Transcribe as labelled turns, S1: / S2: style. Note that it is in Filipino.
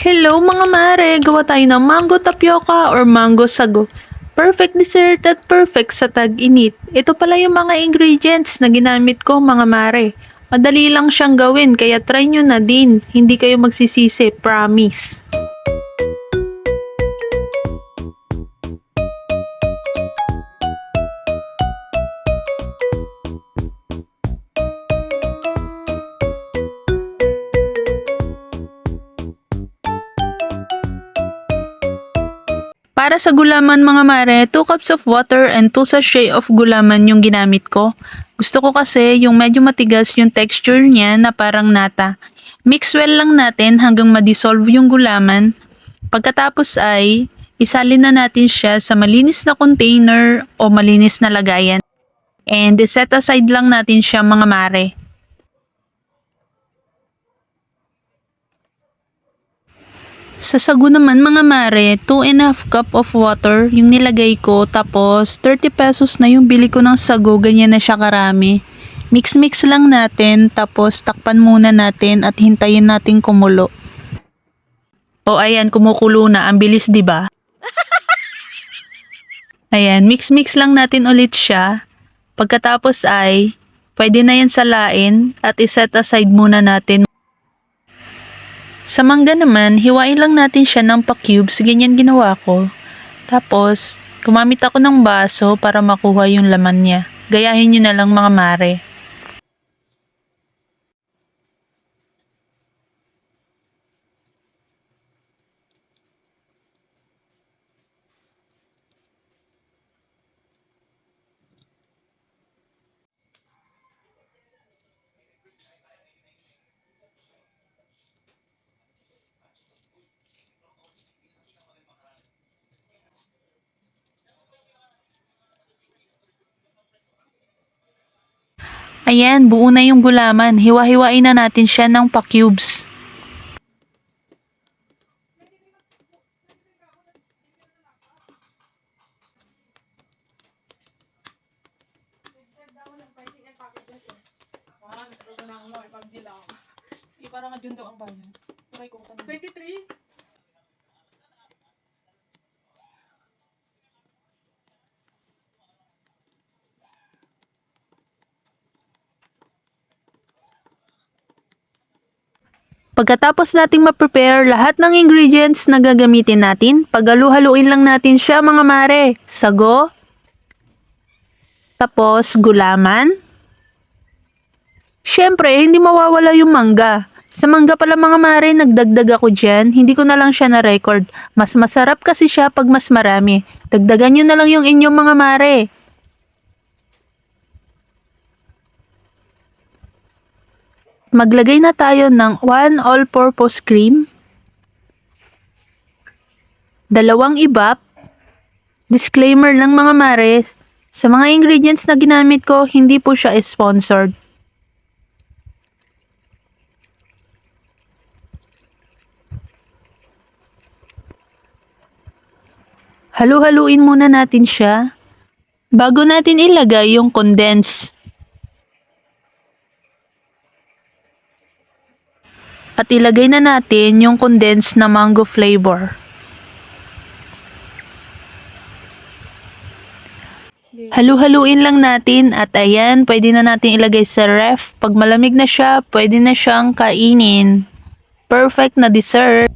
S1: Hello mga mare, gawa tayo ng mango tapioca or mango sago. Perfect dessert at perfect sa tag-init. Ito pala yung mga ingredients na ginamit ko mga mare. Madali lang siyang gawin kaya try nyo na din. Hindi kayo magsisisi, promise. Para sa gulaman mga mare, 2 cups of water and 2 sachet of gulaman yung ginamit ko. Gusto ko kasi yung medyo matigas yung texture niya na parang nata. Mix well lang natin hanggang ma-dissolve yung gulaman. Pagkatapos ay isalin na natin siya sa malinis na container o malinis na lagayan. And set aside lang natin siya mga mare. Sa sago naman mga mare, 2.5 cup of water yung nilagay ko, tapos 30 pesos na yung bili ko ng sago, ganyan na siya karami. Mix lang natin, tapos takpan muna natin at hintayin natin kumulo. O ayan, kumukulo na, ang bilis 'di ba? Ayan, mix lang natin ulit siya. Pagkatapos ay, pwede na yan salain at iset aside muna natin. Sa mangga naman, hiwain lang natin siya ng pa-cubes, ganyan ginawa ko. Tapos, gumamit ako ng baso para makuha yung laman niya. Gayahin nyo na lang mga mare. Ayan, buo na yung gulaman. Hiwa-hiwain na natin siya ng pa-cubes.
S2: Parang adyon daw ang bayan. Try ko tanong. 23?
S1: Pagkatapos nating ma-prepare lahat ng ingredients na gagamitin natin, paghalu-haluin lang natin siya mga mare. Sago, tapos gulaman. Siyempre, hindi mawawala yung mangga. Sa mangga pala mga mare, nagdagdag ako dyan. Hindi ko na lang siya na-record. Mas masarap kasi siya pag mas marami. Dagdagan nyo na lang yung inyong mga mare. Maglagay na tayo ng 1 all-purpose cream, 2 ibap. Disclaimer lang mga mare, sa mga ingredients na ginamit ko, hindi po siya sponsored. Halu-haluin muna natin siya bago natin ilagay yung condense. At ilagay na natin yung condensed na mango flavor. Halu-haluin lang natin at ayan, pwede na natin ilagay sa ref. Pag malamig na siya, pwede na siyang kainin. Perfect na dessert.